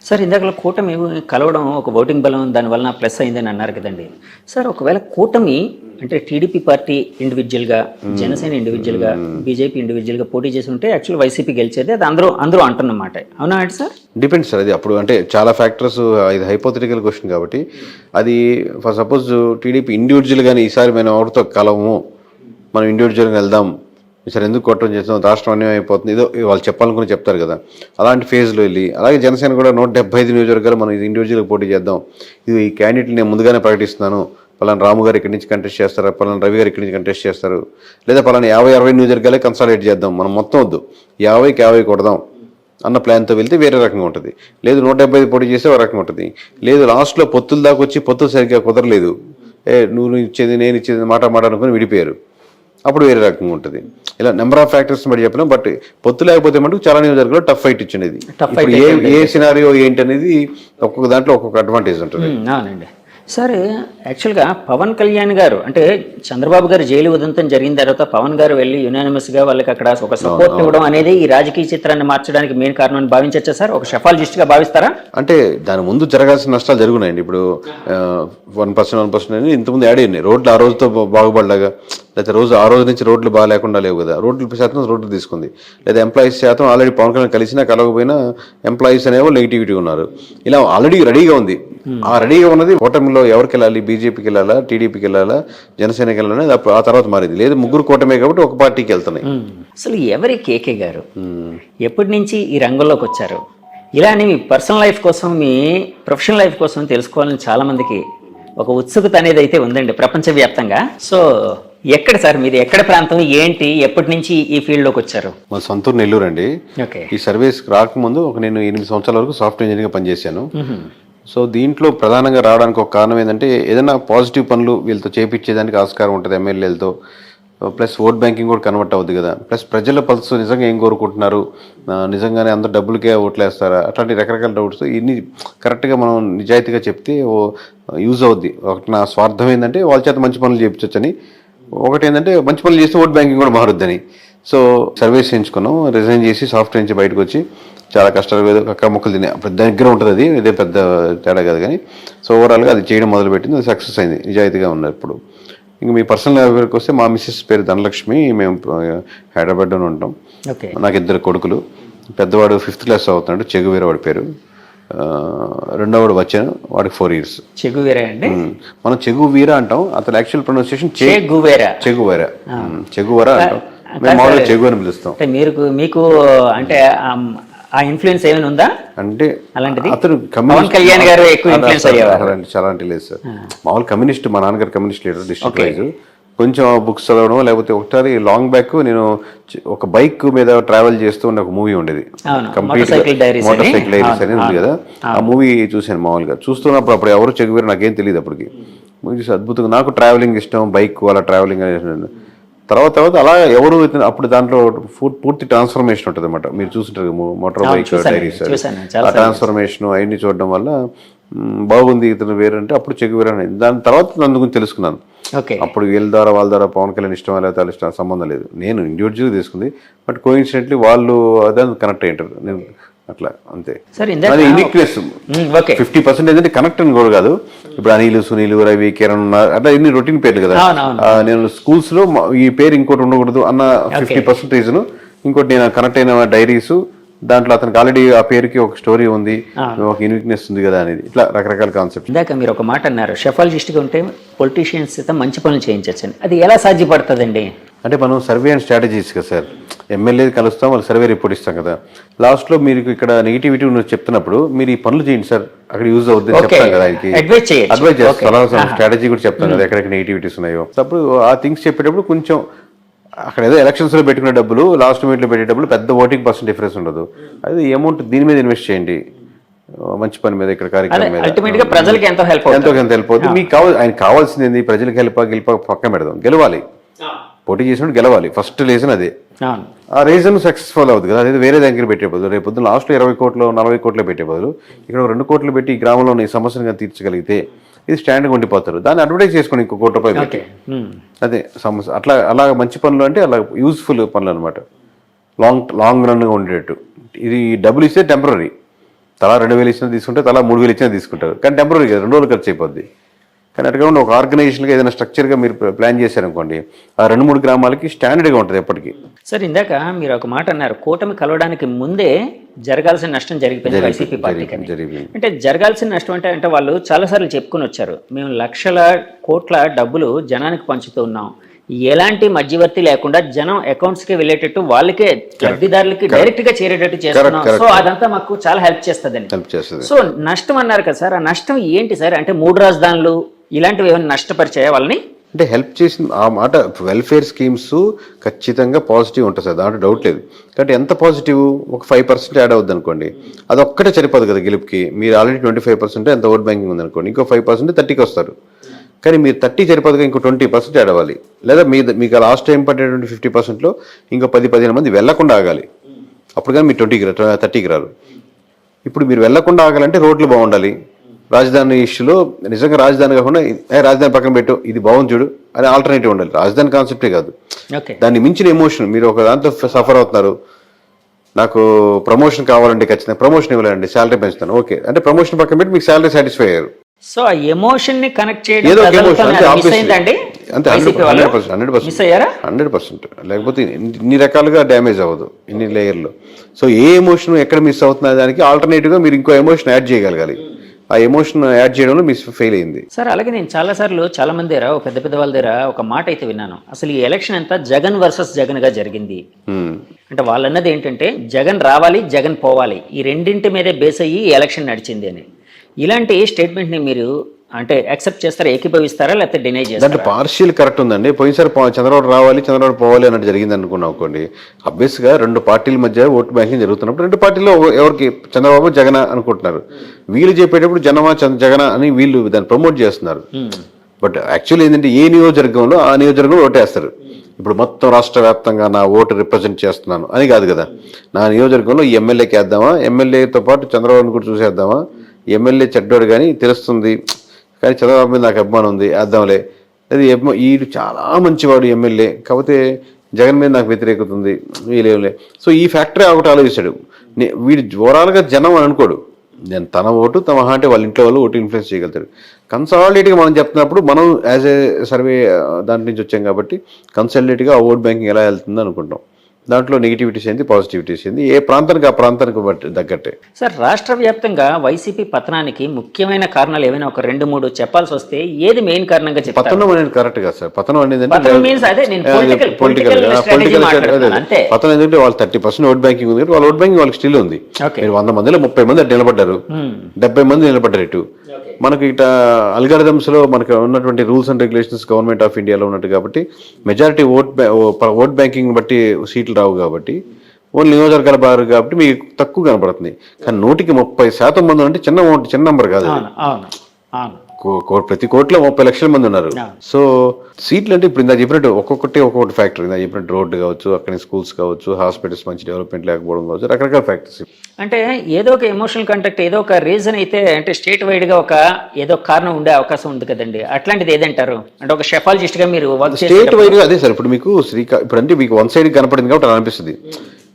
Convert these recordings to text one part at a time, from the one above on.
Sir ఇందాకలో కూటమి కలవడం ఒక ఓటింగ్ బలం దానివల్ల ప్లస్ అయిందని అన్నారు కదండి. సార్ ఒకవేళ కూటమి అంటే టీడీపీ పార్టీ ఇండివిజువల్గా, జనసేన ఇండివిజువల్గా, బీజేపీ ఇండివిజువల్గా పోటీ చేసి ఉంటే యాక్చువల్ వైసీపీ గెలిచేది, అది అందరూ అంటున్నమాట. అవునా అండి సార్? Depends sir. అది అప్పుడు అంటే చాలా ఫ్యాక్టర్స్, ఇది హైపోథెటికల్ క్వశ్చన్ కాబట్టి అది ఫర్ సపోజ్ టీడీపీ ఇండివిజువల్గానే ఈసారి మనం ఎవరితో కలవము, మనం ఇండివిజువల్గా వెళ్దాం, ఈసారి ఎందుకు కొట్టడం చేస్తాం, రాష్ట్రం అన్యాయం అయిపోతుంది, ఏదో వాళ్ళు చెప్పాలనుకుని చెప్తారు కదా, అలాంటి ఫేజ్లో వెళ్ళి, అలాగే జనసేన కూడా 175 నియోజకవర్గాలు మనం ఇది ఇండివిజువల్గా పోటీ చేద్దాం, ఇది ఈ క్యాండిడేట్లు నేను ముందుగానే ప్రకటిస్తున్నాను, పలానా రాము గారు ఇక్కడి నుంచి కంటెస్ట్ చేస్తారు, పలానా రవి గారు ఇక్కడి నుంచి కంటెస్ట్ చేస్తారు, లేదా పలానా 50-60 నియోజకవర్గాలే కన్సాలిడేట్ చేద్దాం, మనం మొత్తం వద్దు 50కి 50 కొడదాం అన్న ప్లాన్తో వెళ్తే వేరే రకంగా ఉంటుంది. లేదు 175 పోటీ చేస్తే ఒక రకంగా ఉంటుంది. లేదు లాస్ట్లో పొత్తుల దాకా వచ్చి పొత్తులు సరిగ్గా కుదరలేదు, నువ్వు ఇచ్చేది నేను ఇచ్చేది మాట అనుకుని విడిపోయారు, అప్పుడు వేరే రకంగా ఉంటుంది. ఇలా నెంబర్ ఆఫ్ ఫ్యాక్టర్స్ బట్టి చెప్పినాం. బట్ పొత్తు లేకపోతే మటుకు చాలా నియోజకవర్గాల్లో టఫ్ ఫైట్ ఇచ్చినది. ఇప్పుడు ఏ సినారియో ఏంటి అనేది ఒక్కొక్క దాంట్లో ఒక్కొక్క అడ్వాంటేజ్ ఉంటుంది. అవునండి. సరే, యాక్చువల్గా పవన్ కళ్యాణ్ గారు అంటే చంద్రబాబు గారు జైలు ఉదంతం జరిగిన తర్వాత పవన్ గారు వెళ్ళి యునానిమస్గా వాళ్ళకి అక్కడ ఒక సపోర్ట్ ఇవ్వడం అనేది ఈ రాజకీయ చిత్రాన్ని మార్చడానికి మెయిన్ కారణం అని భావించచ్చా సార్? ఒక షెఫాలజిస్ట్గా భావిస్తారా? అంటే దాని ముందు జరగాల్సిన నష్టాలు జరుగున్నాయండి. ఇప్పుడు 1% అని ఇంతకుముందు యాడ్ అయినాయి. రోడ్లు ఆ రోజుతో బాగుపడలాగా, లేకపోతే ఆ రోజు నుంచి రోడ్లు బాగా లేకుండా లేవు కదా, రోడ్ల శాతం రోడ్లు తీసుకుంది, లేదా ఎంప్లాయీస్ శాతం ఆల్రెడీ పవన్ కళ్యాణ్ కలిసినా కలవకపోయినా ఎంప్లాయీస్ అనేవో నెగిటివిటీ ఉన్నారు. ఇలా ఆల్రెడీ రెడీగా ఉంది. ఆ రెడీగా ఉన్నది కూటమిలో ఎవరికి వెళ్ళాలి, బీజేపీకి వెళ్ళాలా, టీడీపీకి వెళ్ళాలా, జనసేనకి వెళ్ళాలని ఆ తర్వాత మారింది. లేదు ముగ్గురు కూటమే కాబట్టి ఒక పార్టీకి వెళ్తున్నాయి. అసలు ఎవరి కేకే గారు ఎప్పటి నుంచి ఈ రంగంలోకి వచ్చారు? ఇలానే మీ పర్సనల్ లైఫ్ కోసం, మీ ప్రొఫెషనల్ లైఫ్ కోసం తెలుసుకోవాలని చాలా మందికి ఒక ఉత్సుకత అనేది అయితే ఉందండి ప్రపంచవ్యాప్తంగా. సో ఎక్కడ సార్ మీది, ఎక్కడ ప్రాంతం, ఏంటి, ఎప్పటి నుంచి ఈ ఫీల్డ్లోకి వచ్చారు? మా సొంతూరు నెల్లూరు అండి. ఈ సర్వీస్ రాకముందు నేను 8 సంవత్సరాల వరకు సాఫ్ట్వేర్ ఇంజనీర్గా పనిచేశాను. సో దీంట్లో ప్రధానంగా రావడానికి ఒక కారణం ఏంటంటే ఏదైనా పాజిటివ్ పనులు వీళ్ళతో చేపించేదానికి ఆస్కారం ఉంటుంది ఎమ్మెల్యేలతో. ప్లస్ ఓట్ బ్యాంకింగ్ కూడా కన్వర్ట్ అవుతుంది కదా. ప్లస్ ప్రజల పల్స్ నిజంగా ఏం కోరుకుంటున్నారు, నిజంగానే అందరూ డబ్బులకే ఓట్లు వేస్తారా, అట్లాంటి రకరకాల డౌట్స్. ఇన్ని కరెక్ట్గా మనం నిజాయితీగా చెప్తే యూజ్ అవుద్ది. ఒకటి నా స్వార్థం ఏంటంటే వాళ్ళ చేత మంచి పనులు చేయించవచ్చని, ఒకటి ఏంటంటే మంచి పనులు చేస్తే ఓట్ బ్యాంకింగ్ కూడా మారుద్దని. సో సర్వీస్ చేయించుకున్నాం, రిజైన్ చేసి సాఫ్ట్వేర్ నుంచి బయటకు వచ్చి చాలా కష్టాలు అక్కడ మొక్కలు తినే అప్పుడు దగ్గర ఉంటుంది. అది ఇదే పెద్ద తేడా కాదు కానీ. సో ఓవరాల్గా అది చేయడం మొదలుపెట్టింది, అది సక్సెస్ అయింది, నిజాయితీగా ఉన్నారు. ఇప్పుడు ఇంకా మీ పర్సనల్ లైఫ్కి వస్తే మా మిస్సెస్ పేరు ధనలక్ష్మి, మేము హైదరాబాద్లోనే ఉంటాం. నాకు 2 కొడుకులు. పెద్దవాడు 5th క్లాస్ అవుతున్నాడు, చెగువీర వాడి పేరు. రెండోవాడు వచ్చాను, వాడికి 4 years. చెగువీరా అండి? మనం చెగువీర అంటాం, అతను యాక్చువల్ ప్రొనౌన్సియేషన్ చెగువీర అంటాం. మేము మామూలుగా చెగు అని పిలుస్తాం. మీకు అంటే ఆ ఇన్ఫ్లుయెన్స్ ఏమైనా ఉందా అంటే అలాంటిది? అతను పవన్ కళ్యాణ్ గారు ఎక్కువ ఇన్ఫ్లుయెన్స్ అయ్యేవారు? చాలా అంటే లేదు సార్. మామూలు కమ్యూనిస్ట్, మా నాన్నగారు కమ్యూనిస్ట్ లీడర్ డిస్ట్రిక్ట్ వైజ్. కొంచెం బుక్స్ చదవడం, లేకపోతే ఒకసారి లాంగ్ బ్యాక్ నేను ఒక బైక్ మీద ట్రావెల్ చేస్తూ ఉన్న ఒక మూవీ ఉండేది, మోటార్ డైరీస్ అనేది ఉంది కదా. ఆ మూవీ చూశాను మామూలుగా. చూస్తున్నప్పుడు అప్పుడు ఎవరు చెగువేరు నాకేం తెలియదు అప్పటికి. మూవీ చూసి అద్భుతంగా, నాకు ట్రావెలింగ్ ఇష్టం, బైక్ అలా ట్రావెలింగ్ అనేది. తర్వాత అలా ఎవరు అప్పుడు దాంట్లో పూర్తి ట్రాన్స్ఫర్మేషన్ ఉంటుంది అనమాట. మీరు చూస్తుంటారు మోటార్ బైక్ డైరీస్, ఆ ట్రాన్స్ఫర్మేషన్ అవన్నీ చూడడం వల్ల బాగుంది ఇతను వేరంటే అప్పుడు చెగువేరు అనేది. దాని తర్వాత నన్ను గురించి తెలుసుకున్నాను. అప్పుడు వాళ్ళ ద్వారా పవన్ కళ్యాణ్ ఇష్టం లేదా వాళ్ళ ఇష్టం సంబంధం లేదు, నేను ఇండివిజువల్గా తీసుకుంది. బట్ కోఇన్సిడెంట్లీ వాళ్ళు అదే కనెక్ట్ అయ్యారు, నేను అట్లా అంతే. అది యూనిక్నెస్. 50% ఏంటంటే కనెక్ట్ అని కూడా కాదు. ఇప్పుడు అనిల్, సునీల్, రవి, కిరణ్ ఉన్నారు, అట్లా ఇన్ని రొటీన్ పేర్లు కదా. నేను స్కూల్స్ లో ఈ పేరు ఇంకోటి ఉండకూడదు అన్న 50% రీజన్. ఇంకోటి నేను కనెక్ట్ అయిన డైరీస్, దాంట్లో అతనికి ఆల్రెడీ ఆ పేరుకి ఒక స్టోరీ ఉంది, ఒక యూనిక్నెస్ ఉంది కదా అనేది. ఇట్లా రకరకాల కాన్సెప్ట్. ఇందాక మీరు ఒక మాట అన్నారు, షెఫాలజిస్ట్గా ఉంటే పొలిటీషియన్స్ మంచి పనులు చేయించచ్చని. అది ఎలా సాధ్యపడుతుందండి? అంటే మనం సర్వే అండ్ స్ట్రాటజీస్ కదా సార్. ఎమ్మెల్యే కలుస్తాం, వాళ్ళు సర్వే రిపోర్ట్ ఇస్తాం కదా. లాస్ట్లో మీరు ఇక్కడ నెగిటివిటీ చెప్తున్నప్పుడు మీరు ఈ పనులు చేయండి సార్, అక్కడ యూజ్ అవుతుంది చెప్తాం కదా. ఆయనకి అడ్వైజ్ చేస్తాం, స్ట్రాటజీ కూడా చెప్తాం కదా ఎక్కడెక్కడ నెగిటివిటీస్ ఉన్నాయో. అప్పుడు ఆ థింగ్స్ చెప్పేటప్పుడు కొంచెం అక్కడ ఏదో ఎలక్షన్స్లో పెట్టుకునే డబ్బులు, లాస్ట్ మినిట్లో పెట్టే డబ్బులు పెద్ద ఓటింగ్ % డిఫరెన్స్ ఉండదు. అది అమౌంట్ దీని మీద ఇన్వెస్ట్ చేయండి, మంచి పని మీద, ఇక్కడ కార్యక్రమం మీద. ప్రజలకి ఎంతో హెల్ప్ అవుతుంది. మీకు ఆయన కావాల్సింది ఏంది? ప్రజలకు గెలిప పక్కన పెడదాం, గెలవాలి. పోటీ చేసినప్పుడు గెలవాలి, ఫస్ట్ రీజన్ అదే. ఆ రీజన్ సక్సెస్ఫుల్ అవుతుంది కదా. అదే వేరే దగ్గర పెట్టే బదులు, రేపు పొద్దున్న లాస్ట్లో 20 కోట్లు 40 కోట్లు పెట్టే బదులు ఇక్కడ 2 కోట్లు పెట్టి ఈ గ్రామంలో ఈ సమస్యను తీర్చగలిగితే ఇది స్టాండ్గా ఉండిపోతారు. దాన్ని అడ్వర్టైజ్ చేసుకుని ఇంకో ₹1 పెట్టి, అదే సమస్య. అలా మంచి పనులు అంటే అలా యూస్ఫుల్ పనులు అనమాట, లాంగ్ రన్గా ఉండేటట్టు. ఇది డబ్బులు ఇస్తే టెంపరీ, తలా 2,000 ఇచ్చినా తీసుకుంటారు, తలా 3,000 ఇచ్చినా తీసుకుంటారు. కానీ టెంపరీ కదా, 2 రోజులు ఖర్చు అయిపోద్ది. కానీ అటుగా ఒక ఆర్గనైజేషన్గా ఏదైనా స్ట్రక్చర్గా మీరు ప్లాన్ చేశారనుకోండి, ఆ 2-3 గ్రామాలకి స్టాండర్డ్గా ఉంటుంది ఎప్పటికీ. సార్ ఇందాక మీరు ఒక మాట అన్నారు, కూటమి కలవడానికి ముందే జరగాల్సిన నష్టం జరిగిపోయింది వైసీపీ పార్టీకి. అంటే జరగాల్సిన నష్టం అంటే వాళ్ళు చాలాసార్లు చెప్పుకుని వచ్చారు, మేము లక్షల కోట్ల డబ్బులు జనానికి పంచుతూ ఉన్నాం, ఎలాంటి మధ్యవర్తి లేకుండా జనం అకౌంట్స్కి వెళ్ళేటట్టు వాళ్ళకే లబ్ధిదారులకి డైరెక్ట్ గా చేరేటట్టు చేస్తున్నాం, సో అదంతా మాకు చాలా హెల్ప్ చేస్తుంది. సో నష్టం అన్నారు కదా సార్, ఆ నష్టం ఏంటి సార్? అంటే 3 రాజధానులు ఇలాంటివి ఏమైనా నష్టపరిచాయా వాళ్ళని? అంటే హెల్ప్ చేసిన ఆ మాట, వెల్ఫేర్ స్కీమ్స్ ఖచ్చితంగా పాజిటివ్ ఉంటుంది సార్, దాంట్లో డౌట్ లేదు. కాబట్టి ఎంత పాజిటివ్, ఒక 5% యాడ్ అవుద్ది అనుకోండి, అది ఒక్కటే సరిపోదు కదా గెలుపుకి. మీరు ఆల్రెడీ 25% ఎంత ఓట్ బ్యాంకింగ్ ఉంది అనుకోండి, ఇంకో 5% 30కి వస్తారు. కానీ మీరు 30 సరిపోదుగా ఇంకో 20% యాడ్ అవ్వాలి. లేదా మీకు లాస్ట్ టైం పడేటువంటి 50%లో ఇంకో 10-15 మంది వెళ్లకుండా ఆగాలి. అప్పుడు కానీ మీరు 30కి రారు. ఇప్పుడు మీరు వెళ్లకుండా ఆగాలంటే రోడ్లు బాగుండాలి. రాజధాని ఇష్యూలో నిజంగా రాజధాని కాకుండా రాజధాని పక్కన పెట్టు, ఇది బాగుంది చూడు అని ఆల్టర్నేటివ్ ఉండాలి. రాజధాని కాన్సెప్టే కాదు, దాన్ని మించిన ఎమోషన్. మీరు ఒక దాంతో సఫర్ అవుతున్నారు, నాకు ప్రమోషన్ కావాలంటే ఖచ్చితంగా ప్రమోషన్ ఇవ్వాలండి, శాలరీ పెంచుతాను, ఓకే అంటే ప్రమోషన్ పక్కన పెట్టి మీకు శాలరీ సాటిస్ఫై అయ్యారు. సో ఆ ఎమోషన్ ని కనెక్ట్ చేయడం ఏదో ఒక ఎమోషన్ అంతే, అంతే 100%. లేకపోతే ఇన్ని రకాలుగా డ్యామేజ్ అవ్వదు, ఇన్ని లేయర్లు. సో ఏ ఎమోషన్ ఎక్కడ మిస్ అవుతున్న దానికి ఆల్టర్నేటివ్గా మీరు ఇంకో ఎమోషన్ యాడ్ చేయగలగాలి. ఆ ఎమోషన్ యాడ్ చేయడంలో మిస్ ఫెయిల్ అయింది సార్. అలాగే నేను చాలాసార్లు చాలా మంది దగ్గర, పెద్ద వాళ్ళ దగ్గర ఒక మాట అయితే విన్నాను, అసలు ఈ ఎలక్షన్ అంతా జగన్ వర్సెస్ జగన్ గా జరిగింది. అంటే వాళ్ళు అన్నది ఏంటంటే జగన్ రావాలి, జగన్ పోవాలి, ఈ రెండింటి మీదే బేస్ అయ్యి ఈ ఎలక్షన్ నడిచింది అని. ఇలాంటి స్టేట్మెంట్ ని మీరు అంటే యాక్సెప్ట్ చేస్తారా, ఏకీభవిస్తారా, లేకపోతే డినై చేస్తారా? దాంట్లో పార్షియల్ కరెక్ట్ ఉందండి. పోయినసారి చంద్రబాబు రావాలి, చంద్రబాబు పోవాలి అన్నట్టు జరిగింది అనుకున్నాం అనుకోండి. అబ్వియస్గా 2 పార్టీల మధ్య ఓట్ బ్యాంకింగ్ జరుగుతున్నప్పుడు 2 పార్టీల్లో ఎవరికి చంద్రబాబు జగన్ అనుకుంటున్నారు. వీళ్ళు చెప్పేటప్పుడు జగన అని వీళ్ళు దాన్ని ప్రమోట్ చేస్తున్నారు. బట్ యాక్చువల్లీ ఏంటంటే ఏ నియోజకవర్గంలో ఆ నియోజకవర్గంలో ఓటేస్తారు. ఇప్పుడు మొత్తం రాష్ట్ర వ్యాప్తంగా నా ఓటు రిప్రజెంట్ చేస్తున్నాను అని కాదు కదా. నా నియోజకవర్గంలో ఈ ఎమ్మెల్యేకి వేద్దామా, ఎమ్మెల్యేతో పాటు చంద్రబాబుని కూడా చూసేద్దామా, ఎమ్మెల్యే చెడ్డోడు కానీ తెలుస్తుంది, కానీ చంద్రబాబు మీద నాకు అభిమానం ఉంది వేద్దాంలే, అది వీడు చాలా మంచివాడు ఎమ్మెల్యే, కాకపోతే జగన్ మీద నాకు వ్యతిరేకత ఉంది వీళ్ళేంలే. సో ఈ ఫ్యాక్టరీ ఒకటి ఆలోచిస్తాడు. వీడు ఓవరాల్గా జనం అని అనుకోడు, నేను తన ఓటు తమ అంటే వాళ్ళ ఇంట్లో వాళ్ళు ఓటు ఇన్ఫ్లుయెన్స్ చేయగలుగుతాడు. కన్సాలిడేట్గా మనం చెప్తున్నప్పుడు మనం యాజ్ ఏ సర్వే దాంట్ నుంచి వచ్చాం కాబట్టి కన్సాలిడేట్గా ఆ ఓట్ బ్యాంకింగ్ ఎలా వెళ్తుంది అనుకుంటాం. దాంట్లో నెగిటివిటీస్ ఏంది, పాజిటివిటీస్ ఏంది, ఏ ప్రాంతానికి ఆ ప్రాంతానికి బట్టి తగ్గట్టే. సార్ రాష్ట్ర వ్యాప్తంగా వైసీపీ పతనానికి ముఖ్యమైన కారణాలు ఏమైనా ఒక 2-3 చెప్పాల్సి వస్తే ఏది మెయిన్ కారణంగా చెప్తారు? పతనం అనేది కరెక్ట్ కాదు సార్. పతనం అనేది పొలిటికల్ పతనం ఎందుకంటే వాళ్ళు 30% ఓట్ బ్యాంకింగ్ ఉంది, వాళ్ళ ఓట్ బ్యాంకింగ్ వాళ్ళకి స్టిల్ ఉంది. మీరు 100 మందిలో 30 మంది అటు నిలబడ్డారు, 70 మంది నిలబడ్డారు ఇటు. మనకి ఇట అల్గారిథమ్స్ లో మనకు ఉన్నటువంటి rules and regulations government of ఇండియాలో ఉన్నట్టు కాబట్టి మెజారిటీ ఓట్ బ్యాంకింగ్ బట్టి సీట్లు రావు కాబట్టి ఓన్లీ నియోజకవర్గాల బారు కాబట్టి మీకు తక్కువ కనపడుతుంది. కానీ 100% మంది అంటే చిన్న నెంబర్ కాదు. ప్రతి కోట్లో 30 లక్షల మంది ఉన్నారు. సో సీట్లు అంటే ఇప్పుడు ఇందా చెప్పినట్టు ఒక్కొక్కటి ఫ్యాక్టరీ, ఇందా చెప్పినట్టు రోడ్డు కావచ్చు, అక్కడ స్కూల్స్ కావచ్చు, హాస్పిటల్స్ మంచి డెవలప్మెంట్ లేకపోవడం కావచ్చు, రకరకాల ఫ్యాక్టరీస్. అంటే ఏదో ఒక ఎమోషనల్ కాంటాక్ట్, ఏదో ఒక రీజన్ అయితే అంటే స్టేట్ వైడ్ గా ఏదో కారణం ఉండే అవకాశం ఉంది కదండి. అట్లాంటిది ఏదంటారు? అంటే ఒక షెఫాలజిస్ట్ గా మీరు స్టేట్ వైడ్ గా అదే సార్. ఇప్పుడు మీకు ఇప్పుడు అంటే మీకు వన్ సైడ్ కనపడింది కాబట్టి అలా అనిపిస్తుంది.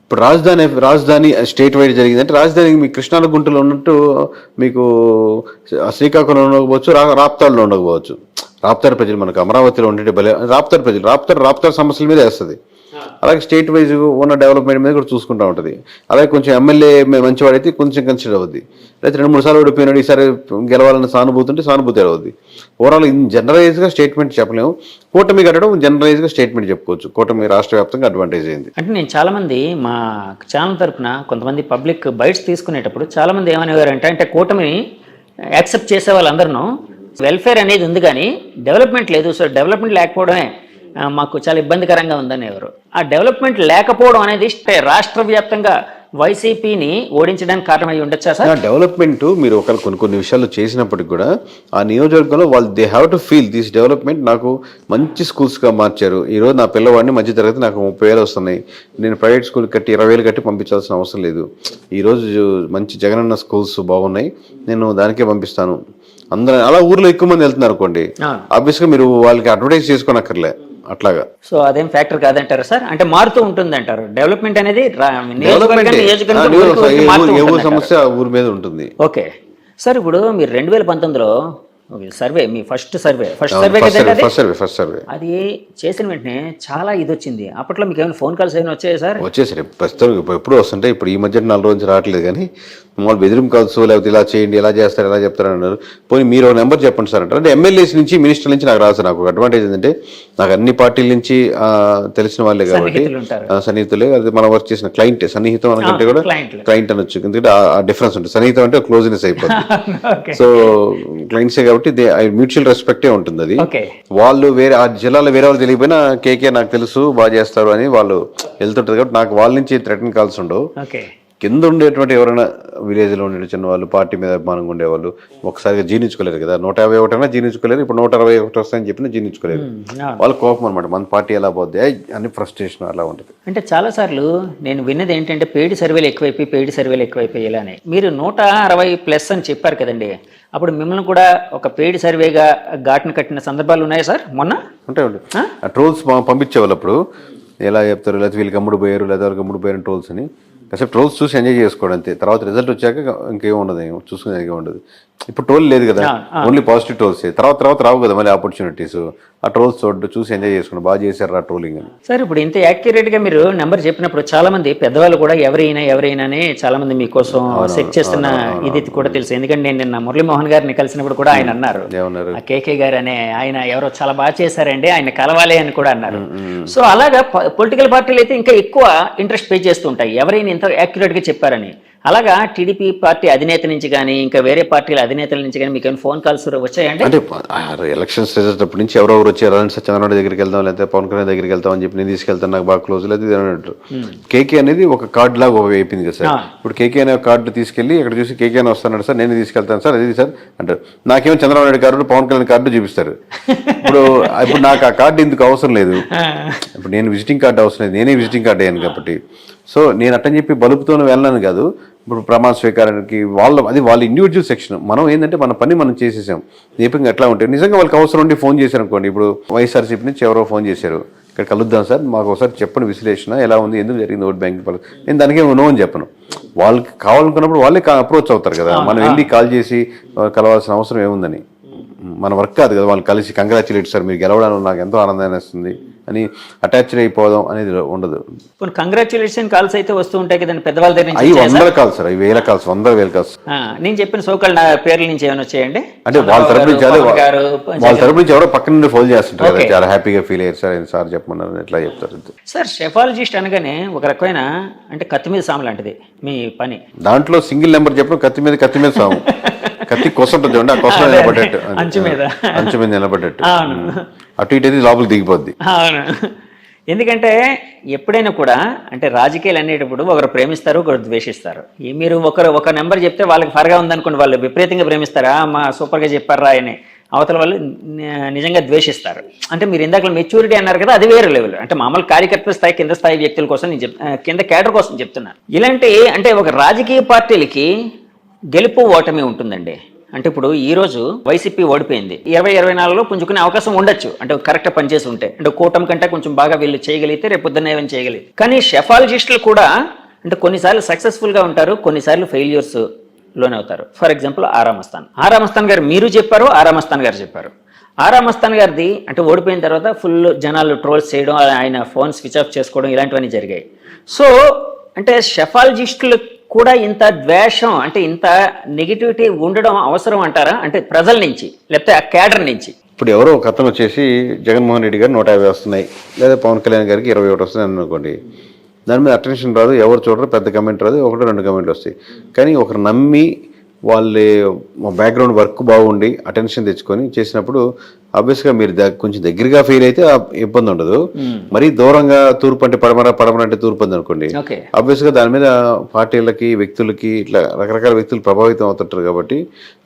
ఇప్పుడు రాజధాని స్టేట్ వైడ్ జరిగిందంటే రాజధాని మీకు కృష్ణా గుంటలో ఉన్నట్టు మీకు శ్రీకాకుళంలో ఉండకపోవచ్చు, రాప్తాడులో ఉండకపోవచ్చు. రాప్తాడు ప్రజలు మనకు అమరావతిలో ఉండే రాప్తాడు ప్రజలు రాప్తాడు సమస్యల మీద వేస్తుంది. అలాగే స్టేట్ వైజ్ ఉన్న డెవలప్మెంట్ మీద కూడా చూసుకుంటూ ఉంటుంది. అలాగే కొంచెం ఎమ్మెల్యే మంచివాడైతే కొంచెం కన్సిడర్ అవుద్ది. అయితే 2-3 సార్లు ఓడిపోయినాడు, ఈసారి గెలవాలన్న సానుభూతి అవుద్ది. ఓవరాల్ జనరలైజ్గా స్టేట్మెంట్ చెప్పలేము. కూటమి కట్టడం జనరలైజ్గా స్టేట్మెంట్ చెప్పుకోవచ్చు. కూటమి రాష్ట్ర వ్యాప్తంగా అడ్వాంటేజ్ అయింది. అంటే నేను చాలా మంది మా ఛానల్ తరఫున కొంతమంది పబ్లిక్ బైట్స్ తీసుకునేటప్పుడు చాలా మంది ఏమనేవారంటే, అంటే కూటమిని యాక్సెప్ట్ చేసే వాళ్ళందరూ వెల్ఫేర్ అనేది ఉంది కానీ డెవలప్మెంట్ లేదు, సో డెవలప్మెంట్ లేకపోవడమే మాకు చాలా ఇబ్బందికరంగా ఉందని ఎవరు. ఆ డెవలప్మెంట్ లేకపోవడం అనేది రాష్ట్ర వ్యాప్తంగా వైసీపీని ఓడించడానికి కారణమై ఉండొచ్చా సార్? డెవలప్మెంట్ మీరు కొన్ని విషయాలు చేసినప్పటికి కూడా ఆ నియోజకవర్గంలో వాళ్ళు they have to feel this development. నాకు మంచి స్కూల్స్గా మార్చారు. ఈరోజు నా పిల్లవాడిని మధ్య తరగతి నాకు 30,000 వస్తున్నాయి, నేను ప్రైవేట్ స్కూల్ కట్టి 20,000 కట్టి పంపించాల్సిన అవసరం లేదు. ఈరోజు మంచి జగనన్న స్కూల్స్ బాగున్నాయి, నేను దానికే పంపిస్తాను. అందరూ అలా ఊర్లో ఎక్కువ మంది వెళ్తున్నారు అనుకోండి, ఆబ్వియస్గా మీరు వాళ్ళకి అడ్వర్టైజ్ చేసుకోనక్కర్లే. అట్లాగా. సో అదేం ఫ్యాక్టర్ కాదంటారా సార్? అంటే మారుతూ ఉంటుంది అంటారు డెవలప్మెంట్ అనేది నియోజకవర్గం ఏ ఊరు సమస్య ఊరి మీద ఉంటుంది. ఓకే సార్, ఇప్పుడు మీరు 2019లో సర్వే, మీ ఫస్ట్ సర్వే కదండి అది చేసిన వెంటనే చాలా ఇది వచ్చింది. అప్పట్లో మీకు ఏమైనా ఫోన్ కాల్స్ ఏమైనా వచ్చాయి సార్? వచ్చేసరి ప్రస్తుతం ఎప్పుడు వస్తుంటే, ఇప్పుడు ఈ మధ్య 4 రోజు నుంచి రావట్లేదు, కానీ మామూలు బెదిరింపు కాల్స్ లేకపోతే ఇలా చేయండి, ఇలా చేస్తారు, ఎలా చెప్తారు అన్నారు. పోనీ మీరు ఒక నెంబర్ చెప్పండి సార్ అంటారు. అంటే ఎమ్మెల్యేస్ నుంచి మినిస్టర్ నుంచి నాకు రాదు. నాకు ఒక అడ్వాంటేజ్ ఏంటంటే నాకు అన్ని పార్టీల నుంచి తెలిసిన వాళ్ళే కాబట్టి సన్నిహితులే. అది మనం వర్క్ చేసిన క్లయింట్, సన్నిహితం అనకంటే కూడా క్లయింట్ అనొచ్చు, ఎందుకంటే ఆ డిఫరెన్స్ ఉంటుంది. సన్నిహితం అంటే క్లోజ్నెస్ అయిపోతుంది. సో క్లయింట్సే కాబట్టి మ్యూచువల్ రెస్పెక్టే ఉంటుంది. అది వాళ్ళు వేరే ఆ జిల్లాలో వేరే వాళ్ళు తెలియకపోయినా కేకే నాకు తెలుసు బాగా చేస్తారు అని వాళ్ళు వెళ్తుంటారు కాబట్టి నాకు వాళ్ళ నుంచి థ్రెటన్ కాల్స్ ఉండవు. కింద ఉండేటువంటి ఎవరైనా విలేజ్లో ఉండే చిన్న వాళ్ళు, పార్టీ మీద అభిమానంగా ఉండేవాళ్ళు ఒకసారిగా జీర్ణించుకోలేరు కదా. 151 అయినా జీర్ణించుకోలేరు, ఇప్పుడు 161 వస్తాయని చెప్పినా జీర్ణించుకోలేరు. వాళ్ళ కోపం అనమాట, మన పార్టీ ఎలా పోద్ది అని ఫ్రస్ట్రేషన్ అలా ఉంటుంది. అంటే చాలాసార్లు నేను విన్నది ఏంటంటే పెయిడ్ సర్వేలు ఎక్కువైపోయి ఇలానే మీరు 160+ అని చెప్పారు కదండి. అప్పుడు మిమ్మల్ని కూడా ఒక పెయిడ్ సర్వేగా ఘాటును కట్టిన సందర్భాలు ఉన్నాయా సార్? మొన్న ఉంటాయి. ఆ ట్రోల్స్ పంపించేవాళ్ళు అప్పుడు ఎలా చెప్తారు, లేకపోతే వీళ్ళకి అమ్ముడు పోయారు, లేదా వాళ్ళకి అమ్ముడు పోయారు ట్రోల్స్ అని. కాసేపు ట్రోల్స్ చూసి ఎంజాయ్ చేసుకోవడం అంతే. తర్వాత రిజల్ట్ వచ్చాక ఇంకేం ఉండదు, చూసుకునేది ఉండదు. ఇప్పుడు ట్రోల్ లేదు కదా, ఓన్లీ పాజిటివ్ ట్రోల్స్. తర్వాత రావు కదా మళ్ళీ ఆపర్చునిటీస్. ఆ ట్రోల్స్ చూసి ఎంజాయ్ చేసుకోండి, బాగా చేశారు ఆ ట్రోలింగ్ అని. సార్ ఇప్పుడు ఇంత యాక్యురేట్గా మీరు నెంబర్ చెప్పినప్పుడు చాలా మంది పెద్దవాళ్ళు కూడా ఎవరైనానే చాలా మంది మీకోసం సెట్ చేస్తున్న ఇది కూడా తెలుసు. ఎందుకంటే నేను నిన్న మురళీమోహన్ గారిని కలిసినప్పుడు కూడా ఆయన అన్నారు, కేకే గారు అనే ఆయన ఎవరో చాలా బాగా చేశారండి, ఆయన కలవాలి అని కూడా అన్నారు. సో అలాగా పొలిటికల్ పార్టీలు అయితే ఇంకా ఎక్కువ ఇంట్రెస్ట్ పే చేస్తుంటాయి ఎవరైనా ఇంత యాక్యురేట్గా చెప్పారని. అలాగా టీడీపీ పార్టీ అధినేత నుంచి కానీ ఇంకా వేరే పార్టీల అధినేతల నుంచి కానీ మీకు ఫోన్ కాల్స్ వచ్చాయండి? అంటే ఎలక్షన్స్ రిజల్ట్ అప్పటి నుంచి ఎవరెవరు వచ్చారు అంటే చంద్రబాబు దగ్గరికి వెళ్తాం, లేకపోతే పవన్ కళ్యాణ్ దగ్గరికి వెళ్తాం అని చెప్పి నేను తీసుకెళ్తాను, నాకు బాగా క్లోజ్ లేదు అన్నట్టు. కేకే అనేది ఒక కార్డు లాగా అయిపోయింది కదా సార్. ఇప్పుడు కేకే అనే కార్డు తీసుకెళ్లి ఇక్కడ చూసి కేకే అని వస్తాను సార్, నేను తీసుకెళ్తాను సార్, అది సార్ అంటారు. నాకేమో చంద్రబాబు నాయుడు కార్డు, పవన్ కళ్యాణ్ కార్డు చూపిస్తారు. ఇప్పుడు నాకు ఆ కార్డు ఎందుకు అవసరం లేదు. ఇప్పుడు నేను విజిటింగ్ కార్డు అవసరం లేదు, నేనే విజిటింగ్ కార్డు అయ్యాను కాబట్టి. సో నేను అట్టని చెప్పి బలుపుతోనే వెళ్ళాను కాదు. ఇప్పుడు ప్రమాణ స్వీకారానికి వాళ్ళ ఇండివిజువల్ సెక్షన్. మనం ఏంటంటే మన పని మనం చేసేసాం. దీపంగా ఎట్లా ఉంటే నిజంగా వాళ్ళకి అవసరం ఉండి ఫోన్ చేశారు అనుకోండి. ఇప్పుడు వైఎస్ఆర్సీపీ నుంచి ఎవరో ఫోన్ చేశారు, ఇక్కడ కలుద్దాం సార్, మాకు ఒకసారి చెప్పండి విశ్లేషణ ఎలా ఉంది, ఎందుకు జరిగింది ఓట్ బ్యాంక్. నేను దానికి నో అని చెప్పను. వాళ్ళకి కావాలనుకున్నప్పుడు వాళ్ళే అప్రోచ్ అవుతారు కదా. మనం వెళ్ళి కాల్ చేసి కలవాల్సిన అవసరం ఏముందని. మన వర్క్ కాదు కదా వాళ్ళు కలిసి కంగ్రాచులేట్ సార్ మీరు గెలవడానికి నాకు ఎంతో ఆనందాన్ని వస్తుంది అని అటాచ్డ్ అయిపోదాం అనేది ఉండదు. కంగ్రాచులేషన్ కాల్స్ అయితే వస్తూ ఉంటాయి కదండి పెద్దవాళ్ళ దగ్గర నుంచి. అవి 100 కాల్స్ సార్, అవి 1000 కాల్స్, 100,000 కాల్స్. నేను చెప్పిన సోకాల్ నా పేర్ల నుంచి ఏమైనా వచ్చాయండి అంటే వాళ్ళ తరపు నుంచి ఎవరో పక్కన నుండి ఫోన్ చేస్తుంటారు కదా, చాలా హ్యాపీగా ఫీల్ అయ్యారు సార్, సార్ చెప్పమన్నారు ఎట్లా చెప్తారు సార్. షెఫాలజిస్ట్ అనగానే ఒక రకమైన అంటే కత్తి మీద సాము లాంటిది మీ పని. దాంట్లో సింగిల్ నెంబర్ చెప్పడం కత్తి మీద సాము. కత్తి కొసంటుంది చూడండి, ఆ కొస నిలబడ్డట్టు, అంచు మీద నిలబడ్డట్టు, అటు ఇటు అయితే లోపలికి దిగిపోద్ది. అవును, ఎందుకంటే ఎప్పుడైనా కూడా అంటే రాజకీయాలు అనేటప్పుడు ఒకరు ప్రేమిస్తారు, ఒకరు ద్వేషిస్తారు. మీరు ఒక నెంబర్ చెప్తే వాళ్ళకి ఫరగా ఉందనుకోండి, వాళ్ళు విపరీతంగా ప్రేమిస్తారా, మా సూపర్గా చెప్పారా అని. అవతల వాళ్ళు నిజంగా ద్వేషిస్తారు. అంటే మీరు ఇందాక మెచ్యూరిటీ అన్నారు కదా, అది వేరే లెవెల్. అంటే మామూలు కార్యకర్తల స్థాయి, కింద స్థాయి వ్యక్తుల కోసం నేను కింద క్యాడర్ కోసం చెప్తున్నాను. ఇలాంటి అంటే ఒక రాజకీయ పార్టీలకి గెలుపు ఓటమి ఉంటుందండి. అంటే ఇప్పుడు ఈ రోజు వైసీపీ ఓడిపోయింది, 2024లో పుంజుకునే అవకాశం ఉండొచ్చు. అంటే కరెక్ట్ పనిచేసి ఉంటే, అంటే కూటమి కంటే కొంచెం బాగా వీళ్ళు చేయగలిగితే రేపు పొద్దున్న ఏమైనా చేయగలిగితే. కానీ షెఫాలజిస్టులు కూడా అంటే కొన్నిసార్లు సక్సెస్ఫుల్గా ఉంటారు, కొన్నిసార్లు ఫెయిల్యూర్స్ లోనే అవుతారు. ఫర్ ఎగ్జాంపుల్ ఆరామస్థాన్ గారు మీరు చెప్పారు, ఆరామస్థాన్ గారు చెప్పారు. ఆరామస్థాన్ గారిది అంటే ఓడిపోయిన తర్వాత ఫుల్ జనాలు ట్రోల్స్ చేయడం, ఆయన ఫోన్ స్విచ్ ఆఫ్ చేసుకోవడం ఇలాంటివన్నీ జరిగాయి. సో అంటే షెఫాలజిస్టులు కూడా ఇంత ద్వేషం అంటే ఇంత నెగిటివిటీ ఉండడం అవసరం అంటారా? అంటే ప్రజల నుంచి లేకపోతే ఆ క్యాడర్ నుంచి. ఇప్పుడు ఎవరో ఒక అతను వచ్చేసి జగన్మోహన్ రెడ్డి గారు 150 వస్తున్నాయి, లేదా పవన్ కళ్యాణ్ గారికి 21 వస్తున్నాయి అనుకోండి, దాని మీద అటెన్షన్ రాదు, ఎవరు చూడరు, పెద్ద కమెంట్ రాదు, 1-2 కమెంట్లు వస్తాయి. కానీ ఒకరు నమ్మి వాళ్ళ బ్యాక్గ్రౌండ్ వర్క్ బాగుండి అటెన్షన్ తెచ్చుకొని చేసినప్పుడు ఆబ్వియస్గా మీరు కొంచెం దగ్గరగా ఫెయిల్ అయితే ఇబ్బంది ఉండదు. మరీ దూరంగా తూర్పు అంటే పడమర అంటే తూర్పు అంది అనుకోండి, ఆబ్వియస్గా దాని మీద పార్టీలకి వ్యక్తులకి ఇట్లా రకరకాల వ్యక్తులు ప్రభావితం అవుతుంటారు. కాబట్టి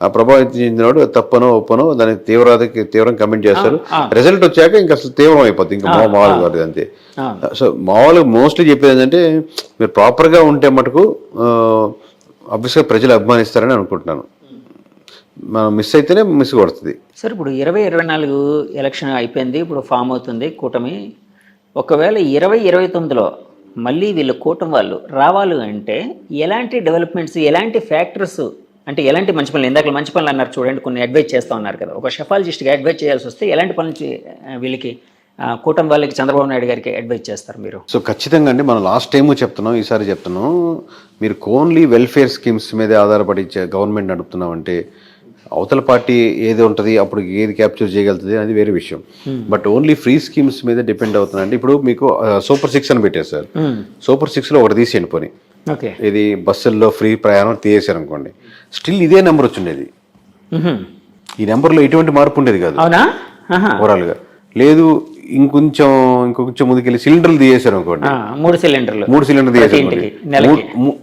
ఆ ప్రభావితం చెందినవాడు తప్పనో ఒప్పనో దానికి తీవ్రం కమెంట్ చేస్తారు. రిజల్ట్ వచ్చాక ఇంకా అసలు తీవ్రం అయిపోతుంది, ఇంకా మామూలుగా కాదు అంతే. సో మామూలుగా మోస్ట్లీ చెప్పేది ఏంటంటే మీరు ప్రాపర్గా ఉంటే మటుకు ఆబ్వియస్గా ప్రజలు అభిమానిస్తారని అనుకుంటున్నాను. మనం మిస్ అయితేనే మిస్ కొడుతుంది. సార్ ఇప్పుడు 2024 ఎలక్షన్ అయిపోయింది, ఇప్పుడు ఫామ్ అవుతుంది కూటమి. ఒకవేళ 2029లో మళ్ళీ వీళ్ళు కూటమి వాళ్ళు రావాలి అంటే ఎలాంటి డెవలప్మెంట్స్, ఎలాంటి ఫ్యాక్టర్స్, అంటే ఎలాంటి మంచి పనులు, ఇందాక మంచి పనులు అన్నారు చూడండి, కొన్ని అడ్వైజ్ చేస్తూ ఉన్నారు కదా, ఒక షెఫాలజిస్ట్గా అడ్వైజ్ చేయాల్సి వస్తే ఎలాంటి పనులు వీళ్ళకి కూటమి వాళ్ళకి చంద్రబాబు నాయుడు గారికి అడ్వైజ్ చేస్తారు మీరు? సో ఖచ్చితంగా అండి, మనం లాస్ట్ టైము చెప్తున్నాం, ఈసారి చెప్తున్నాం, మీరు ఓన్లీ వెల్ఫేర్ స్కీమ్స్ మీదే ఆధారపడి గవర్నమెంట్ నడుపుతున్నామంటే అవతల పార్టీ ఏది ఉంటుంది, అప్పుడు ఏది క్యాప్చర్ చేయగలుగుతుంది అనేది వేరే విషయం. బట్ ఓన్లీ ఫ్రీ స్కీమ్స్ మీద డిపెండ్ అవుతుందండి. ఇప్పుడు మీకు సూపర్ 6 అని పెట్టారు సార్, సూపర్ 6లో ఒకటి తీసేయండి పోనీ, ఇది బస్సుల్లో ఫ్రీ ప్రయాణం తీసేశారు అనుకోండి, స్టిల్ ఇదే నెంబర్ వచ్చిండేది. ఈ నెంబర్లో ఎటువంటి మార్పు ఉండేది కాదు ఓవరాల్గా. లేదు ఇంకొంచెం ముందుకెళ్ళి సిలిండర్లు తీసేశారు అనుకోండి, 3 సిలిండర్ తీసేశారు,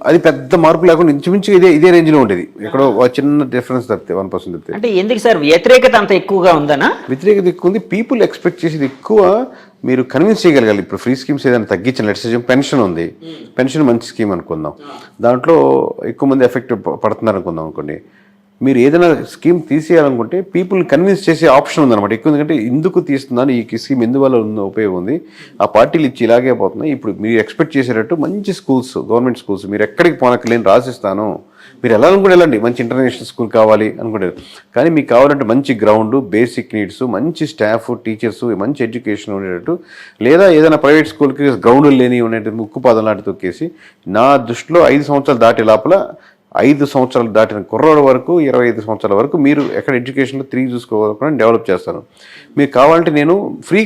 అది పెద్ద మార్పు లేకుండా ఇంచుమించు ఇదే రేంజ్ లో ఉండేది. ఎక్కడో చిన్న డిఫరెన్స్ తప్పితే 1% తప్పితే. అంటే ఎందుకు సార్ వ్యతిరేకత అంత ఎక్కువగా ఉందనా? వ్యతిరేకత ఎక్కువ ఉంది, పీపుల్ ఎక్స్పెక్ట్ చేసేది ఎక్కువ. మీరు కన్విన్స్ చేయగలగాలి. ఇప్పుడు ఫ్రీ స్కీమ్స్ ఏదైనా తగ్గించిన, లెట్స్ సే పెన్షన్ ఉంది, పెన్షన్ మంచి స్కీమ్ అనుకుందాం, దాంట్లో ఎక్కువ మంది ఎఫెక్ట్ పడుతున్నారు అనుకుందాం అనుకోండి, మీరు ఏదైనా స్కీమ్ తీసేయాలనుకుంటే పీపుల్ని కన్విన్స్ చేసే ఆప్షన్ ఉందన్నమాట ఎక్కువ. ఎందుకంటే ఎందుకు తీస్తున్నాను, ఈ స్కీమ్ ఎందువల్ల ఉపయోగం ఉంది, ఆ పార్టీలు ఇచ్చి ఇలాగే పోతున్నాయి, ఇప్పుడు మీరు ఎక్స్పెక్ట్ చేసేటట్టు మంచి స్కూల్స్, గవర్నమెంట్ స్కూల్స్ మీరు ఎక్కడికి పోనక్కలేని రాసిస్తాను, మీరు ఎలా అనుకుంటే వెళ్ళండి, మంచి ఇంటర్నేషనల్ స్కూల్ కావాలి అనుకుంటారు, కానీ మీకు కావాలంటే మంచి గ్రౌండ్, బేసిక్ నీడ్స్, మంచి స్టాఫ్, టీచర్స్, మంచి ఎడ్యుకేషన్ ఉండేటట్టు, లేదా ఏదైనా ప్రైవేట్ స్కూల్కి గ్రౌండ్ లేని ఉండేటట్టు ముక్కుపాదం లాంటి తొక్కేసి, నా దృష్టిలో 5 సంవత్సరాలు దాటే లోపల 5 సంవత్సరాలు దాటిన కుర్రోడు వరకు 25 సంవత్సరాల వరకు మీరు ఎక్కడ ఎడ్యుకేషన్లో 3 చూసుకోవాలని డెవలప్ చేస్తాను. మీకు కావాలంటే నేను ఫ్రీ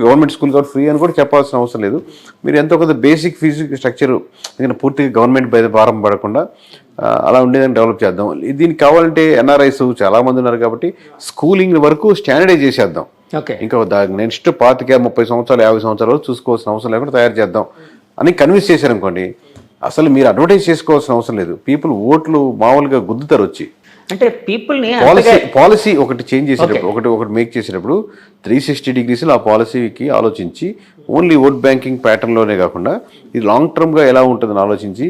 గవర్నమెంట్ స్కూల్ కాబట్టి ఫ్రీ అని కూడా చెప్పాల్సిన అవసరం లేదు, మీరు ఎంతో కొంత బేసిక్ ఫీజు స్ట్రక్చర్ ఎందుకంటే పూర్తిగా గవర్నమెంట్ పై భారం పడకుండా అలా ఉండేదని డెవలప్ చేద్దాం. దీనికి కావాలంటే ఎన్ఆర్ఐస్ చాలామంది ఉన్నారు కాబట్టి స్కూలింగ్ వరకు స్టాండర్డైజ్ చేసేద్దాం. ఇంకా నెక్స్ట్ 25-30 సంవత్సరాలు 50 సంవత్సరాలు చూసుకోవాల్సిన అవసరం లేకుండా తయారు చేద్దాం అని కన్విన్స్ చేశారనుకోండి, అసలు మీరు అడ్వర్టైజ్ చేసుకోవాల్సిన అవసరం లేదు. పీపుల్ ఓట్లు మామూలుగా గుద్దుతారు వచ్చి. అంటే పీపుల్ని పాలసీ ఒకటి చేంజ్ చేసేటప్పుడు, ఒకటి మేక్ చేసేటప్పుడు 360 డిగ్రీస్లో ఆ పాలసీకి ఆలోచించి ఓన్లీ ఓట్ బ్యాంకింగ్ ప్యాటర్న్లోనే కాకుండా ఇది లాంగ్ టర్మ్గా ఎలా ఉంటుందని ఆలోచించి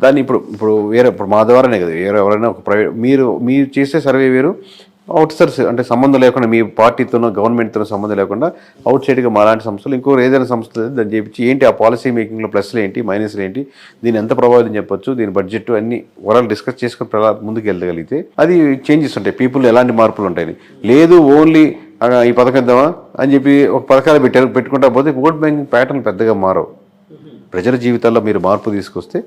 దాన్ని ఇప్పుడు మా ద్వారానే కదా, ఎవరైనా ఒక ప్రైవేట్ మీరు చేసే సర్వే వేరు, అవుట్సోర్స్ అంటే సంబంధం లేకుండా మీ పార్టీతోనో గవర్నమెంట్తోనో సంబంధం లేకుండా అవుట్ సైడ్గా మాలాంటి సంస్థలు ఇంకో ఏదైనా సంస్థలు దాన్ని చేపించి ఏంటి ఆ పాలసీ మేకింగ్లో ప్లస్లు ఏంటి మైనస్లు ఏంటి, దీన్ని ఎంత ప్రభావితం చెప్పొచ్చు, దీని బడ్జెట్ అన్ని ఓవరాల్ డిస్కస్ చేసుకుని ముందుకు వెళ్ళగలిగితే అది చేంజెస్ ఉంటాయి, పీపుల్ ఎలాంటి మార్పులు ఉంటాయి. లేదు ఓన్లీ ఈ పథకం ఇద్దామా అని చెప్పి ఒక పథకాలు పెట్టుకుంటా పోతే ఓట్ బ్యాంకింగ్ ప్యాటర్న్ పెద్దగా మారవు. ప్రజల జీవితాల్లో మీరు మార్పు తీసుకొస్తే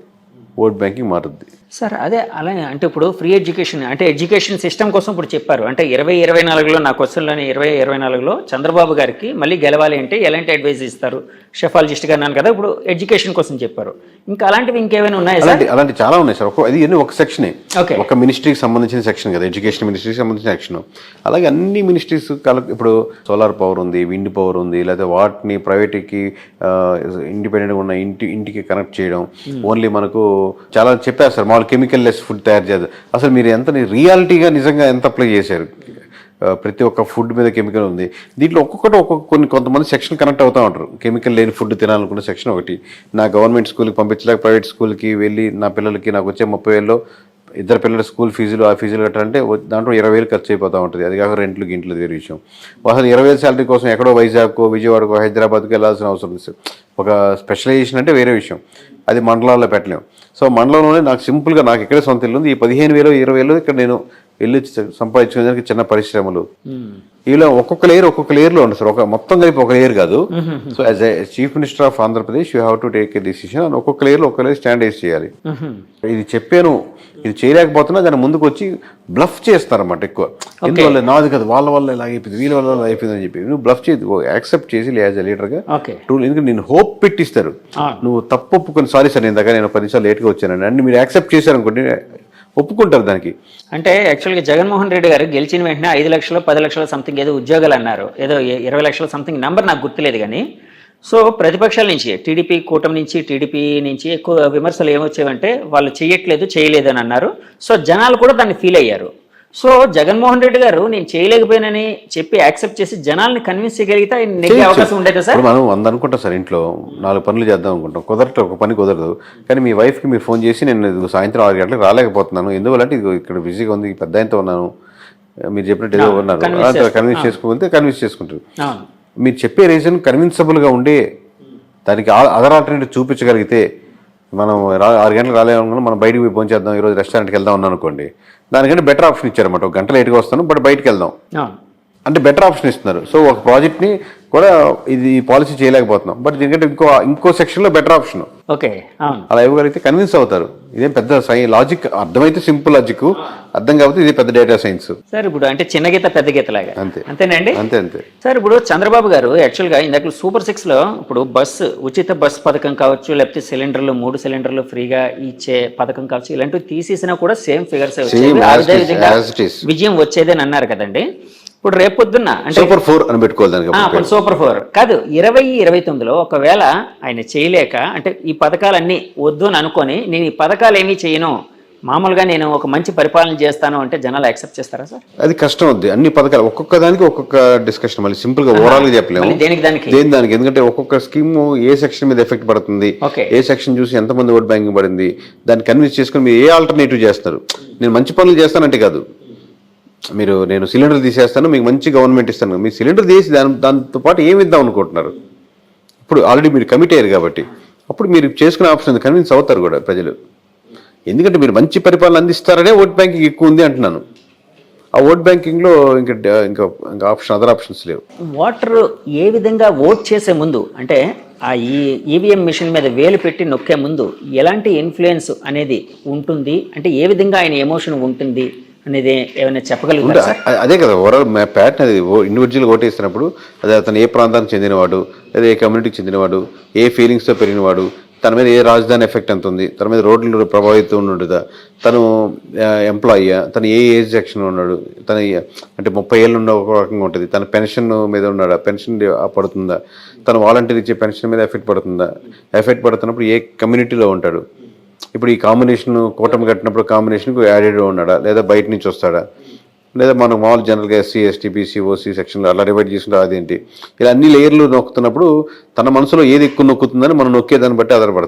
ఓట్ బ్యాంకింగ్ మారుద్ది సార్. అదే అలానే అంటే ఇప్పుడు ఫ్రీ ఎడ్యుకేషన్ అంటే ఎడ్యుకేషన్ సిస్టమ్ కోసం ఇప్పుడు చెప్పారు, అంటే 2024లో నా క్వశ్చన్లోని 2024లో చంద్రబాబు గారికి మళ్ళీ గెలవాలి అంటే ఎలాంటి అడ్వైజ్ ఇస్తారు, షెఫాలజిస్ట్గా అన్నాను కదా, ఇప్పుడు ఎడ్యుకేషన్ కోసం చెప్పారు, ఇంకా అలాంటివి ఇంకేమైనా ఉన్నాయా సార్? అలాంటి చాలా ఉన్నాయి సార్. అది ఒక సెక్షనే, ఒక మినిస్ట్రీకి సంబంధించిన సెక్షన్ కదా, ఎడ్యుకేషన్ మినిస్ట్రీకి సంబంధించిన సెక్షన్. అలాగే అన్ని మినిస్ట్రీస్ ఇప్పుడు సోలార్ పవర్ ఉంది, విండ్ పవర్ ఉంది, లేదా వాటిని ప్రైవేట్కి ఇండిపెండెంట్గా ఉన్న ఇంటికి కనెక్ట్ చేయడం, ఓన్లీ మనకు చాలా చెప్పారు సార్, మామూలు కెమికల్ లెస్ ఫుడ్ తయారు చేద్దాం. అసలు మీరు ఎంత రియాలిటీగా నిజంగా ఎంత అప్లై చేశారు? ప్రతి ఒక్క ఫుడ్ మీద కెమికల్ ఉంది, దీంట్లో కొంతమంది సెక్షన్ కనెక్ట్ అవుతూ ఉంటారు. కెమికల్ లేని ఫుడ్ తినాలనుకున్న సెక్షన్ ఒకటి, నా గవర్నమెంట్ స్కూల్కి పంపించలేక ప్రైవేట్ స్కూల్కి వెళ్ళి నా పిల్లలకి నాకు వచ్చే 30,000లో 2 పిల్లల స్కూల్ ఫీజులు ఆ ఫీజులు కట్టాలంటే దాంట్లో 20,000 ఖర్చు అయిపోతూ ఉంటుంది. అది కాక రెంట్లు గింట్లు వేరే విషయం. అసలు 20,000 శాలరీ కోసం ఎక్కడో వైజాగ్కో విజయవాడకో హైదరాబాద్కి వెళ్ళాల్సిన అవసరం ఉంది. ఒక స్పెషలైజేషన్ అంటే వేరే విషయం, అది మండలాల్లో పెట్టలేము. సో మండలంలోనే నాకు సింపుల్గా నాకు ఇక్కడే సొంత ఇల్లు ఉంది, ఈ 15,000 20,000 ఇక్కడ నేను వెళ్ళి సంపాదించుకునేదానికి చిన్న పరిశ్రమలు ఇలా ఒక్కొక్క లేయర్లో ఉంది సార్. మొత్తం కలిపి ఒక లేయర్ కాదు. So as a chief minister of Andhra Pradesh you have to take a decision అని ఒక్కొక్క లేయర్ స్టాండర్డైజ్ చేయాలి. ఇది చెప్పాను, ఇది చేయలేకపోతున్నా దాని ముందుకు వచ్చి బ్లఫ్ చేస్తారన్నమాట ఎక్కువ. ఎందువల్ల నాది కదా, వాళ్ళ వల్ల ఇలా అయిపోయింది, వీళ్ళ వల్ల అయిపోయింది అని చెప్పి నువ్వు బ్లఫ్ చేసి యాక్సెప్ట్ చేసి యాజ్ ఎ లీడర్గా ఎందుకంటే నేను హోప్ పెట్టిస్తారు. నువ్వు తప్పు ఒప్పుకొని సారీ సార్ నేను 10 నిమిషాలు లేట్గా వచ్చానండి అంటే మీరు యాక్సెప్ట్ చేశారనుకోండి ఒప్పుకుంటారు దానికి. అంటే యాక్చువల్గా జగన్మోహన్ రెడ్డి గారు గెలిచిన వెంటనే 5 లక్షలు 10 లక్షలు సంథింగ్ ఏదో ఉద్యోగాలు అన్నారు, ఏదో 20 లక్షలు సంథింగ్ నెంబర్ నాకు గుర్తులేదు కానీ. సో ప్రతిపక్షాల నుంచి టీడీపీ నుంచి ఎక్కువ విమర్శలు ఏమొచ్చేవంటే వాళ్ళు చేయట్లేదు చేయలేదు అని అన్నారు. సో జనాలు కూడా దాన్ని ఫీల్ అయ్యారు. సో జగన్మోహన్ రెడ్డి గారు నేను చేయలేకపోయానని చెప్పి యాక్సెప్ట్ చేసి జనాల్ని కన్విన్స్ చేయగలిగితే ఆయన నెగ్గే అవకాశం ఉండేదా సార్? ఇప్పుడు మనం 100 అనుకుంటాం సార్, ఇంట్లో 4 పనులు చేద్దాం అనుకుంటాం, కుదరట్లేదు, ఒక పని కుదరదు. కానీ మీ వైఫ్కి మీరు ఫోన్ చేసి నేను ఇదిగో సాయంత్రం 6 గంటలకు రాలేకపోతున్నాను, ఎందువల్లంటే ఇదిగో ఇక్కడ బిజీగా ఉంది, పెద్ద ఆయనతో ఉన్నాను, మీరు చెప్పినట్టు ఏదో ఉన్నారు, కన్విన్స్ చేసుకోకపోతే కన్విన్స్ చేసుకుంటారు. అవును. మీరు చెప్పే రీజన్ కన్విన్సబుల్గా ఉండే దానికి అదర్ ఆల్టర్నేటివ్ చూపించగలిగితే, మనం 6 గంటలకు రాలేమనుకున్నా మనం బయటకు పోయి భోజనం చేద్దాం, ఈరోజు రెస్టారెంట్కి వెళ్దాం ఉన్నాను అనుకోండి, దానికంటే బెటర్ ఆప్షన్ ఇచ్చారన్నమాట. 1 గంట లేట్గా వస్తాను బట్ బయటకు వెళ్దాం అంటే బెటర్ ఆప్షన్ ఇస్తున్నారు. సో ఒక ప్రాజెక్ట్ని కూడా ఇది పాలసీ చేయలేకపోతున్నాం, బట్ దీనికంటే ఇంకో సెక్షన్లో బెటర్ ఆప్షన్ ఓకే అలా ఇవ్వగలిగితే కన్విన్స్ అవుతారు. ఇదేం పెద్ద లాజిక్, అర్థమైతే సింపుల్ లాజిక్, అర్థం కాకపోతే ఇది పెద్ద డేటా సైన్స్ సార్. ఇప్పుడు అంటే చిన్న గీత పెద్ద గీత లాగా అంతేనండి. అంతే సార్. ఇప్పుడు చంద్రబాబు గారు యాక్చువల్గా ఇందాక సూపర్ 6లో ఇప్పుడు ఉచిత బస్సు పథకం కావచ్చు, లేకపోతే సిలిండర్లు 3 సిలిండర్లు ఫ్రీగా ఇచ్చే పథకం కావచ్చు, ఇలాంటివి తీసేసినా కూడా సేమ్ ఫిగర్స్ విజయం వచ్చేదని అన్నారు కదండి. ఇప్పుడు రేపొద్దున్న అంటే సూపర్ 4 అని పెట్టుకోవాలి, సూపర్ 4 కాదు 2029లో ఒకవేళ ఆయన చేయలేక అంటే ఈ పథకాలన్నీ వద్దు అని అనుకొని నేను ఈ పథకాలు ఏమీ చేయను, మామూలుగా నేను ఒక మంచి పరిపాలన చేస్తాను అంటే జనాలు యాక్సెప్ట్ చేస్తారా సార్? అది కష్టం అవుద్ది. అన్ని పథకాలు ఒక్కొక్క దానికి ఒక్కొక్క డిస్కషన్, మళ్ళీ సింపుల్ గా ఓవరాల్ గా చెప్పలేము దానికి, ఎందుకంటే ఒక్కొక్క స్కీమ్ ఏ సెక్షన్ మీద ఎఫెక్ట్ పడుతుంది, ఏ సెక్షన్ చూసి ఎంతమంది ఓట్ బ్యాంకింగ్ పడింది, దాన్ని కన్విన్స్ చేసుకుని మీరు ఏ ఆల్టర్నేటివ్ చేస్తారు. నేను మంచి పనులు చేస్తానంటే కాదు, నేను సిలిండర్ తీసేస్తాను, మీకు మంచి గవర్నమెంట్ ఇస్తాను, మీ సిలిండర్ తీసి దాంతో పాటు ఏమి ఇద్దాం అనుకుంటున్నారు. ఇప్పుడు ఆల్రెడీ మీరు కమిట్ అయ్యారు కాబట్టి అప్పుడు మీరు చేసుకునే ఆప్షన్ కన్విన్స్ అవుతారు కూడా ప్రజలు. ఎందుకంటే మీరు మంచి పరిపాలన అందిస్తారనే ఓట్ బ్యాంకింగ్ ఎక్కువ ఉంది అంటున్నాను. ఆ ఓట్ బ్యాంకింగ్లో ఇంకా అదర్ ఆప్షన్స్ లేవు. ఓటర్ ఏ విధంగా ఓట్ చేసే ముందు అంటే ఆ ఈవీఎం మిషన్ మీద వేలు పెట్టి నొక్కే ముందు ఎలాంటి ఇన్ఫ్లుయెన్స్ అనేది ఉంటుంది, అంటే ఏ విధంగా ఆయన ఎమోషన్ ఉంటుంది అనేది ఏమైనా చెప్పగలుగుతారా? అదే కదా ఓవరాల్ ప్యాటర్న్. అది ఇండివిజువల్ ఓటేసినప్పుడు అదే అతను ఏ ప్రాంతానికి చెందినవాడు, లేదా ఏ కమ్యూనిటీకి చెందినవాడు, ఏ ఫీలింగ్స్తో పెరిగినవాడు, తన మీద ఏ రాజధాని ఎఫెక్ట్ ఎంత ఉంది, తన మీద రోడ్లు ప్రభావితం ఉండదా, తను ఎంప్లాయీయా, తను ఏ ఏజ్ సెక్షన్ ఉన్నాడు, తన అంటే 30 ఏళ్ళు ఉన్న ఒక రకంగా ఉంటుంది, తన పెన్షన్ మీద ఉన్నాడా, పెన్షన్ పడుతుందా, తను వాలంటీర్ ఇచ్చే పెన్షన్ మీద ఎఫెక్ట్ పడుతుందా, ఎఫెక్ట్ పడుతున్నప్పుడు ఏ కమ్యూనిటీలో ఉంటాడు, ఇప్పుడు ఈ కాంబినేషన్ కూటమి కట్టినప్పుడు కాంబినేషన్కు యాడెడ్ ఉన్నాడా, లేదా బయట నుంచి వస్తాడా, లేదా మనం మామూలు జనరల్గా ఎస్సీ ఎస్టీ బీసీ ఓసీ సెక్షన్లో అలా డివైడ్ చేసుకుంటే అదేంటి, ఇలా అన్ని లేయర్లు నొక్కుతున్నప్పుడు తన మనసులో ఏది ఎక్కువ నొక్కుతుందని మనం నొక్కేదాన్ని బట్టి ఆధారపడుతుంది.